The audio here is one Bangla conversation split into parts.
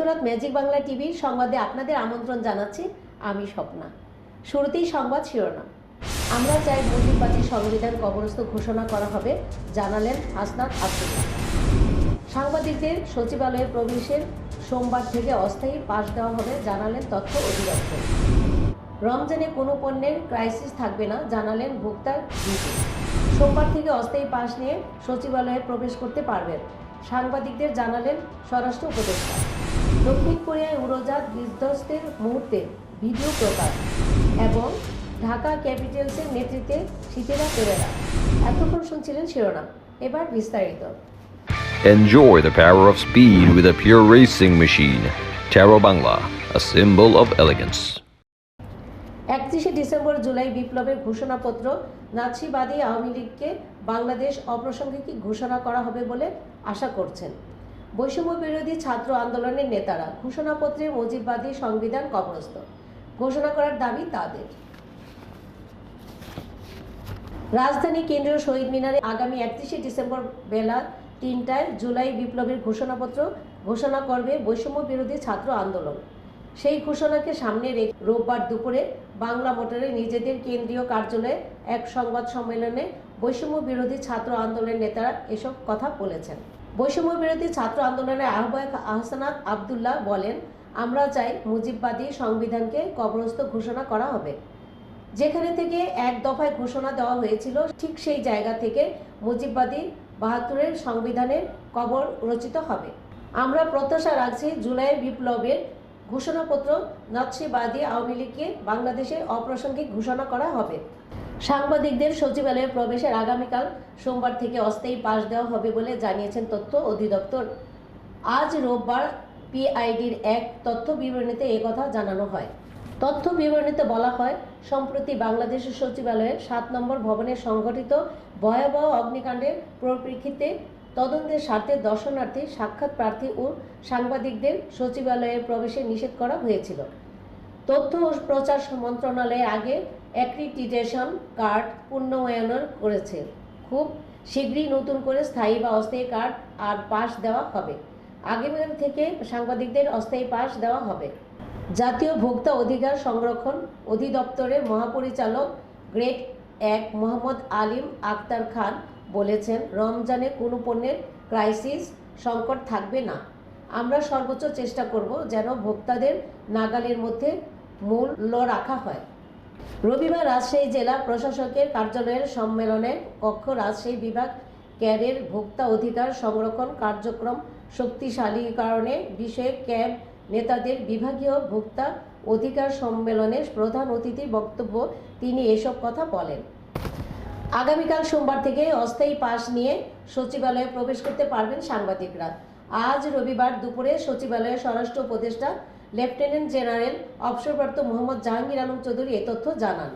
মধ্যরাত ম্যাজিক বাংলা টিভির সংবাদে আপনাদের আমন্ত্রণ জানাচ্ছি আমি স্বপ্না। শুরুতেই সংবাদ শিরোনাম। আমরা চাই মুজিববাদী সংবিধান কবরস্থ ঘোষণা করা হবে, জানালেন হাসনাত আব্দুল্লাহ। সাংবাদিকদের সচিবালয়ে প্রবেশের সোমবার থেকে অস্থায়ী পাস দেওয়া হবে, জানালেন তথ্য অধিদপ্তর। রমজানে কোনো পণ্যের ক্রাইসিস থাকবে না, জানালেন ভোক্তার ডিজি। সোমবার থেকে অস্থায়ী পাস নিয়ে সচিবালয়ে প্রবেশ করতে পারবেন, সাংবাদিকদের জানালেন স্বরাষ্ট্র উপদেষ্টা। দক্ষিণ কোরিয়ায় উড়োজাহাজ বিধ্বস্তের মুহূর্তে ভিডিও প্রকাশ এবং ঢাকা ক্যাপিটালসের নেতৃত্বে শীতেরা পেরেরা। এতক্ষণ শুনছিলেন শিরোনাম, এবার বিস্তারিত। Enjoy the power of speed with a pure racing machine. Taro Bangla, a symbol of elegance. 31 December July বিপ্লবের ঘোষণাপত্র নাৎসিবাদী আওয়ামী লীগকে বাংলাদেশ অপ্রাসঙ্গিক ঘোষণা করা হবে বলে আশা করছেন বৈষম্য বিরোধী ছাত্র আন্দোলনের নেতারা। ঘোষণাপত্রে মুজিববাদী সংবিধান কবরস্থ ঘোষণা করার দাবি তাদের। রাজধানী কেন্দ্রীয় শহীদ মিনারে আগামী 31 ডিসেম্বর বেলা 3টায় জুলাই বিপ্লবের ঘোষণাপত্র ঘোষণা করবে বৈষম্য বিরোধী ছাত্র আন্দোলন। সেই ঘোষণাকে সামনে রেখে রোববার দুপুরে বাংলা মোটরে নিজেদের কেন্দ্রীয় কার্যালয়ে এক সংবাদ সম্মেলনে বৈষম্য বিরোধী ছাত্র আন্দোলনের নেতারা এসব কথা বলেছেন। বৈষম্য বিরোধী ছাত্র আন্দোলনের আহ্বায়ক হাসনাত আব্দুল্লাহ বলেন, আমরা চাই মুজিববাদী সংবিধানকে কবরস্থ ঘোষণা করা হবে। যেখানে থেকে এক দফায় ঘোষণা দেওয়া হয়েছিল, ঠিক সেই জায়গা থেকে মুজিববাদী 72-এর সংবিধানের কবর রচিত হবে। আমরা প্রত্যাশা রাখছি জুলাই বিপ্লবের ঘোষণাপত্র নাৎসিবাদী আওয়ামী লীগকে বাংলাদেশে অপ্রাসঙ্গিক ঘোষণা করা হবে। সাংবাদিকদের সচিবালয়ে প্রবেশের আগামীকাল সোমবার থেকে অস্থায়ী পাস দেওয়া হবে বলে জানিয়েছেন তথ্য অধিদপ্তর। আজ রোববার পিআইডির এক তথ্য বিবরণীতে একথা জানানো হয়। তথ্য বিবরণীতে বলা হয়, সম্প্রতি বাংলাদেশের সচিবালয়ের 7 নম্বর ভবনে সংঘটিত ভয়াবহ অগ্নিকাণ্ডের পরিপ্রেক্ষিতে তদন্তের স্বার্থে দর্শনার্থী, সাক্ষাৎ প্রার্থী ও সাংবাদিকদের সচিবালয়ে প্রবেশে নিষেধ করা হয়েছিল। তথ্য ও প্রচার মন্ত্রণালয়ের আগে অ্যাক্রিডিটেশন কার্ড পুনর্নয়ন করেছে। খুব শীঘ্রই নতুন করে স্থায়ী বা অস্থায়ী কার্ড আর পাস দেওয়া হবে। আগামীকাল থেকে সাংবাদিকদের অস্থায়ী পাস দেওয়া হবে। জাতীয় ভোক্তা অধিকার সংরক্ষণ অধিদপ্তরের মহাপরিচালক গ্রেড 1 মোহাম্মদ আলিম আক্তার খান বলেছেন, রমজানে কোনো পণ্যের ক্রাইসিস সংকট থাকবে না। আমরা সর্বোচ্চ চেষ্টা করব যেন ভোক্তাদের নাগালের মধ্যে মূল্য রাখা হয়। রবিবার রাজশাহী জেলা প্রশাসকের কার্যালয়ের সম্মেলনের কক্ষ রাজশাহী বিভাগ ক্যাডের ভোক্তা অধিকার সংরক্ষণ কার্যক্রম শক্তিশালীকরণে বিষয়ে ক্যাব নেতাদের বিভাগীয় ভোক্তা অধিকার সম্মেলনের প্রধান অতিথির বক্তব্য তিনি এসব কথা বলেন। আগামীকাল সোমবার থেকে অস্থায়ী পাস নিয়ে সচিবালয়ে প্রবেশ করতে পারবেন সাংবাদিকরা। আজ রবিবার দুপুরে সচিবালয়ে স্বরাষ্ট্র উপদেষ্টা লেফটেন্যান্ট জেনারেল অবসরপ্রাপ্ত মোহাম্মদ জাহাঙ্গীর আলম চৌধুরী এ তথ্য জানান।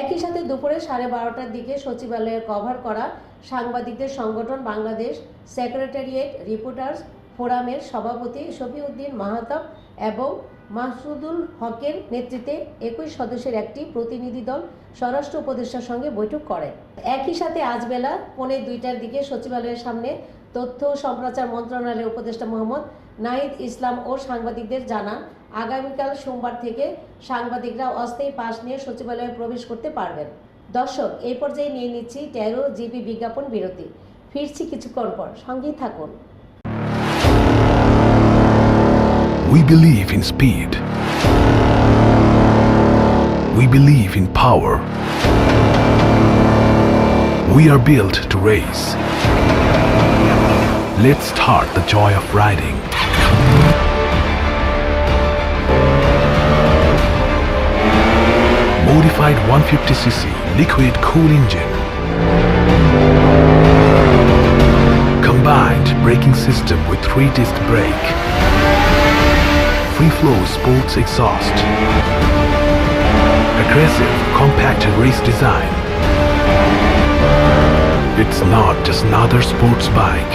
একই সাথে দুপুরে 12:30টার দিকে সচিবালয়ের কভার করা সাংবাদিকদের সংগঠন বাংলাদেশ সেক্রেটারিয়েট রিপোর্টার্স ফোরামের সভাপতি শফিউদ্দিন মাহতাব এবং মাসুদুল হকের নেতৃত্বে 21 সদস্যের একটি প্রতিনিধি দল স্বরাষ্ট্র উপদেষ্টার সঙ্গে বৈঠক করেন। একই সাথে আজ বেলা 1:45টার দিকে সচিবালয়ের সামনে তথ্য ও সম্প্রচার মন্ত্রণালয়ের উপদেষ্টা মোহাম্মদ নাহিদ ইসলাম ও সাংবাদিকদের জানান, আগামীকাল সোমবার থেকে সাংবাদিকরা অস্থায়ী পাস নিয়ে সচিবালয়ে প্রবেশ করতে পারবেন। দর্শক, এই পর্যায়ে নিয়ে নিচ্ছি 13 জিবি বিজ্ঞাপন বিরতি। ফিরছি কিছুক্ষণ পর, সঙ্গেই থাকুন। We believe in speed. We believe in power. We are built to race. Let's start the joy of riding. Modified 150cc liquid cool engine. Combined braking system with 3-disc brake. Free-flow sports exhaust. Aggressive, compacted race design. It's not just another sports bike.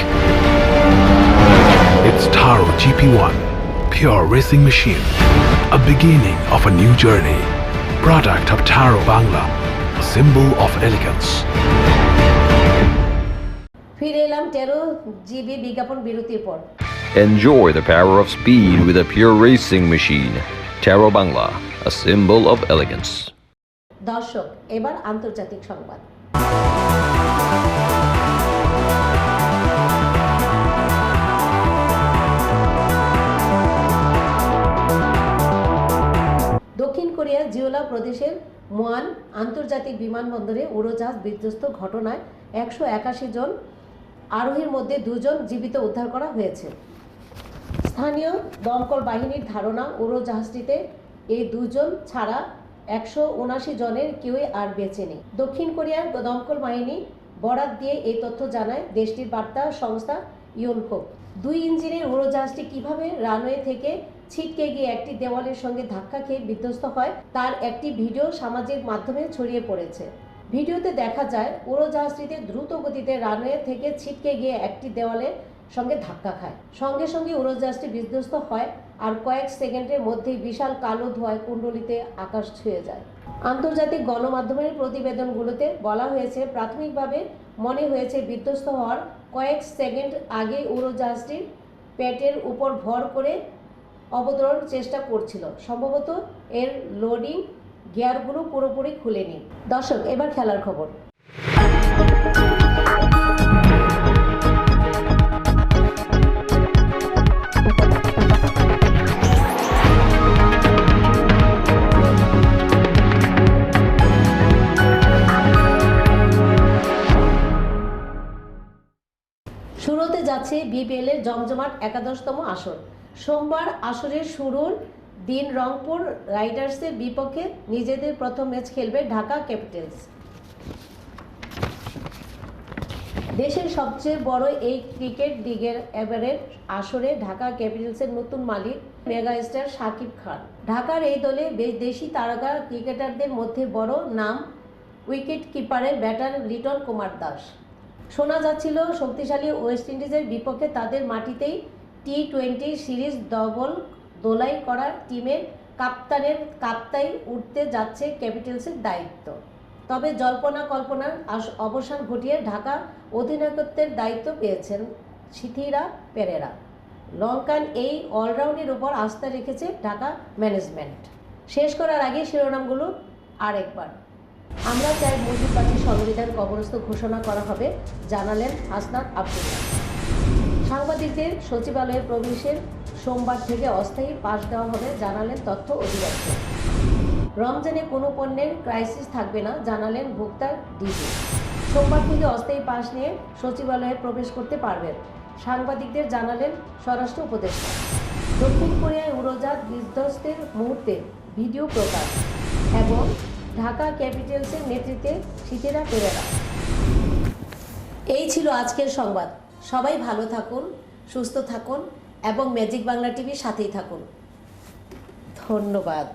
It's Taro GP1, pure racing machine. A beginning of a new journey. Product of Taro Bangla, a symbol of elegance. ফিরে এলাম 13 জিবি বিজ্ঞাপন বিরতির পর। Enjoy the power of speed with a pure racing machine. Taro Bangla, a symbol of elegance. দর্শক, এবার আন্তর্জাতিক সংবাদ। দক্ষিণ কোরিয়ার জিওলা প্রদেশের মোয়ান আন্তর্জাতিক বিমানবন্দরে উড়োজাহাজ বিধ্বস্ত ঘটনায় 181 জন আরোহীর মধ্যে 2 জন জীবিত উদ্ধার করা হয়েছে। স্থানীয় দমকল বাহিনীর ধারণা, উড়োজাহাজটিতে এই 2 জন ছাড়া 179 জনের কেউই আর বেঁচে নেই। দক্ষিণ কোরিয়ার দমকল বাহিনী বরাত দিয়ে এই তথ্য জানায় দেশটির বার্তা সংস্থা ইয়োনহোপ। 2 ইঞ্জিনের উড়োজাহাজটি কিভাবে রানওয়ে থেকে ছিটকে গিয়ে একটি দেওয়ালের সঙ্গে ধাক্কা খেয়ে বিধ্বস্ত হয় তার একটি ভিডিও সামাজিক মাধ্যমে ছড়িয়ে পড়েছে। ভিডিওতে দেখা যায় উড়োজাহাজটিতে দ্রুত গতিতে রানওয়ে থেকে ছিটকে গিয়ে একটি দেওয়ালের সঙ্গে ধাক্কা খায়। সঙ্গে সঙ্গে উড়োজাহাজটি বিধ্বস্ত হয় আর কয়েক সেকেন্ডের মধ্যেই বিশাল কালো ধোঁয়ায় কুণ্ডলিতে আকাশ ছুঁয়ে যায়। আন্তর্জাতিক গণমাধ্যমের প্রতিবেদনগুলোতে বলা হয়েছে, প্রাথমিকভাবে মনে হয়েছে বিধ্বস্ত হওয়ার কয়েক সেকেন্ড আগে উড়োজাহাজটির পেটের উপর ভর করে অবতরণ চেষ্টা করছিল। সম্ভবত এর লোডিং গিয়ারগুলো পুরোপুরি খুলেনি। দর্শক, এবার খেলার খবর। শুরু হতে যাচ্ছে বিপিএল এর জমজমাট 11তম আসর। সোমবার আসরের শুরুর দিন রংপুর রাইডার্সের বিপক্ষে নিজেদের প্রথম ম্যাচ খেলবে ঢাকা ক্যাপিটালস। দেশের সবচেয়ে বড় এই ক্রিকেট লিগের এবারের আসরে ঢাকা ক্যাপিটালসের নতুন মালিক মেগাস্টার শাকিব খান। ঢাকার এই দলে দেশি তারকা ক্রিকেটারদের মধ্যে বড় নাম উইকেট কিপারের ব্যাটার লিটন কুমার দাস। শোনা যাচ্ছিল শক্তিশালী ওয়েস্ট ইন্ডিজের বিপক্ষে তাদের মাটিতেই টি-20 সিরিজ দোলাই করা টিমের কাপ্তানের কাপ্তাই উঠতে যাচ্ছে ক্যাপিটালসের দায়িত্ব। তবে জল্পনা কল্পনার অবসান ঘটিয়ে ঢাকা অধিনায়কত্বের দায়িত্ব পেয়েছেন সিথিরা পেরেরা। লঙ্কান এই অলরাউন্ডের উপর আস্থা রেখেছে ঢাকা ম্যানেজমেন্ট। শেষ করার আগে শিরোনামগুলো আরেকবার। আমরা চাই মুজিববাদী সংবিধান কবরস্থ ঘোষণা করা হবে, জানালেন হাসনাত আব্দুল্লাহ। সাংবাদিকদের সচিবালয়ে প্রবেশের সোমবার থেকে অস্থায়ী পাস দেওয়া হবে, জানালেন তথ্য অধিদপ্তর। রমজানে কোনো পণ্যের ক্রাইসিস থাকবে না, জানালেন ভোক্তার ডিজি। সোমবার থেকে অস্থায়ী পাস নিয়ে সচিবালয়ে প্রবেশ করতে পারবেন, সাংবাদিকদের জানালেন স্বরাষ্ট্র উপদেষ্টা। দক্ষিণ কোরিয়ায় উড়োজাহাজ বিধ্বস্তের মুহূর্তে ভিডিও প্রকাশ এবং ঢাকা ক্যাপিটালসের নেতৃত্বে সিথিরা পেরেরা। এই ছিল আজকের সংবাদ। সবাই ভালো থাকুন, সুস্থ থাকুন এবং ম্যাজিক বাংলা টিভির সাথেই থাকুন। ধন্যবাদ।